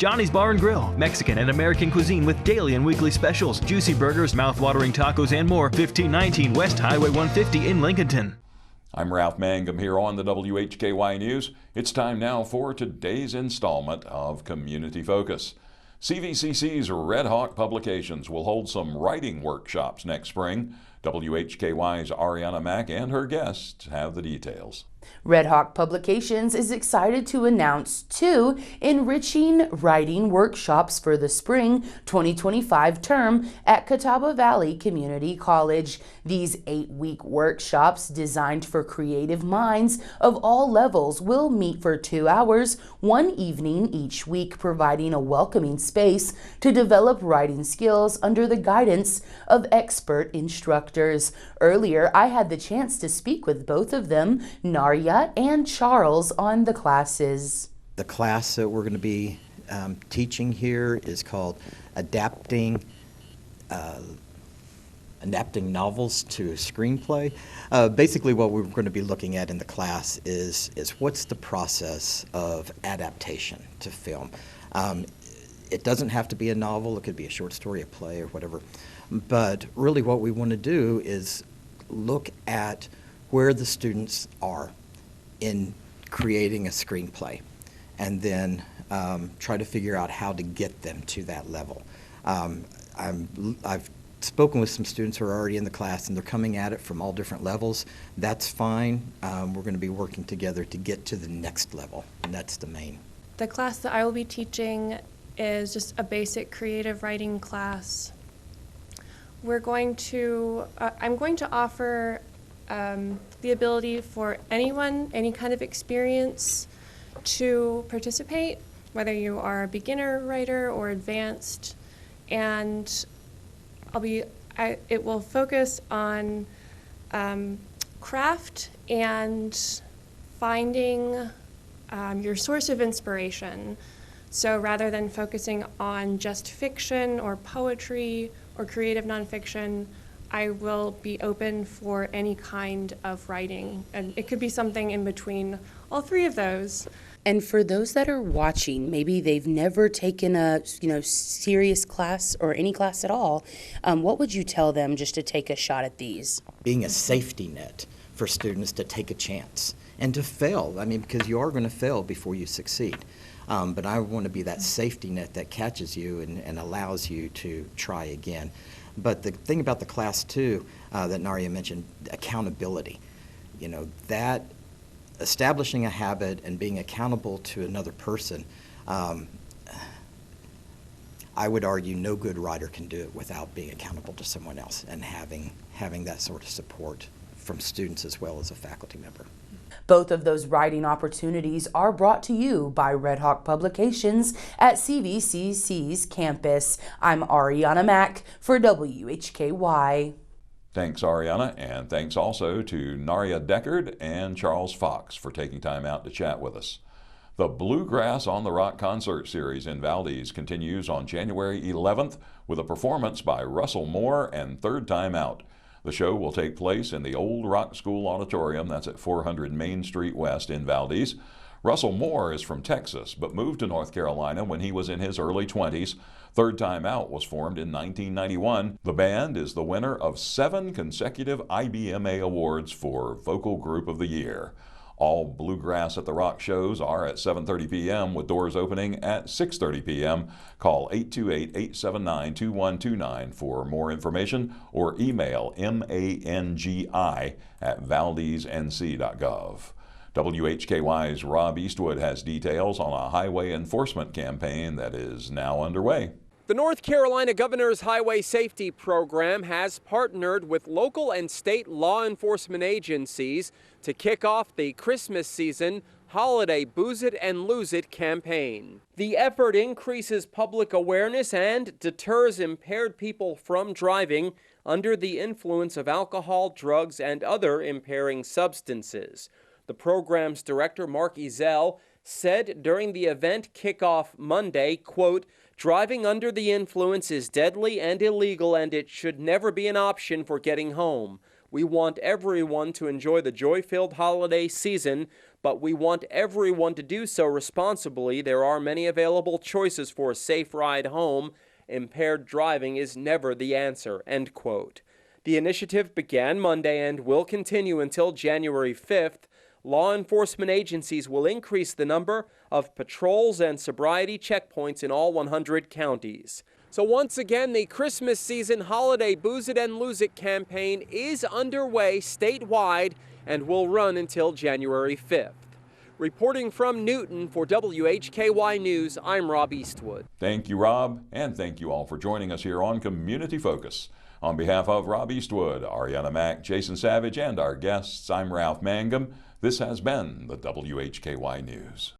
Johnny's Bar and Grill, Mexican and American cuisine with daily and weekly specials, juicy burgers, mouth-watering tacos, and more. 1519 West Highway 150 in Lincolnton. I'm Ralph Mangum here on the WHKY News. It's time now for today's installment of Community Focus. CVCC's REDHAWK Publications will hold some writing workshops next spring. WHKY's Arianna Mack and her guests have the details. REDHAWK Publications is excited to announce 2 enriching writing workshops for the spring 2025 term at Catawba Valley Community College. These 8-week workshops, designed for creative minds of all levels, will meet for 2 hours, one evening each week, providing a welcoming space to develop writing skills under the guidance of expert instructors. Earlier, I had the chance to speak with both of them, Narya and Charles, on the classes. The class that we're going to be teaching here is called Adapting Novels to a Screenplay. Basically what we're going to be looking at in the class is what's the process of adaptation to film. It doesn't have to be a novel, it could be a short story, a play, or whatever. But really what we want to do is look at where the students are in creating a screenplay, and then try to figure out how to get them to that level. I've spoken with some students who are already in the class, and they're coming at it from all different levels. That's fine. We're going to be working together to get to the next level, and that's the main. The class that I will be teaching is just a basic creative writing class. I'm going to offer the ability for anyone, any kind of experience, to participate, whether you are a beginner writer or advanced, and it will focus on craft and finding your source of inspiration. So rather than focusing on just fiction or poetry or creative nonfiction, I will be open for any kind of writing, and it could be something in between all 3 of those. And for those that are watching, maybe they've never taken a serious class or any class at all, what would you tell them just to take a shot at these? Being A safety net for students to take a chance and to fail. I mean, because you are going to fail before you succeed. But I want to be that safety net that catches you and allows you to try again. But the thing about the class too, that Narya mentioned, accountability. That establishing a habit and being accountable to another person, I would argue no good writer can do it without being accountable to someone else and having that sort of support from students as well as a faculty member. Both of those writing opportunities are brought to you by REDHAWK Publications at CVCC's campus. I'm Arianna Mack for WHKY. Thanks, Arianna, and thanks also to Narya Deckard and Charles Fox for taking time out to chat with us. The Bluegrass on the Rock concert series in Valdese continues on January 11th with a performance by Russell Moore and Third Time Out. The show will take place in the Old Rock School Auditorium, that's at 400 Main Street West in Valdese. Russell Moore is from Texas, but moved to North Carolina when he was in his early 20s. Third Time Out was formed in 1991. The band is the winner of 7 consecutive IBMA awards for Vocal Group of the Year. All Bluegrass at the Rock shows are at 7:30 p.m. with doors opening at 6:30 p.m. Call 828-879-2129 for more information or email mangi@valdesenc.gov. WHKY's Rob Eastwood has details on a highway enforcement campaign that is now underway. The North Carolina Governor's Highway Safety Program has partnered with local and state law enforcement agencies to kick off the Christmas season holiday Booze It and Lose It campaign. The effort increases public awareness and deters impaired people from driving under the influence of alcohol, drugs, and other impairing substances. The program's director, Mark Ezell, said during the event kickoff Monday, quote, "Driving under the influence is deadly and illegal, and it should never be an option for getting home. We want everyone to enjoy the joy-filled holiday season, but we want everyone to do so responsibly. There are many available choices for a safe ride home. Impaired driving is never the answer," end quote. The initiative began Monday and will continue until January 5th. Law enforcement agencies will increase the number of patrols and sobriety checkpoints in all 100 counties. So once again, the Christmas season holiday Booze It and Lose It campaign is underway statewide and will run until January 5th. Reporting from Newton for WHKY News, I'm Rob Eastwood. Thank you, Rob, and thank you all for joining us here on Community Focus. On behalf of Rob Eastwood, Arianna, Mack, Jason Savage, and our guests, I'm Ralph Mangum. This has been the WHKY News.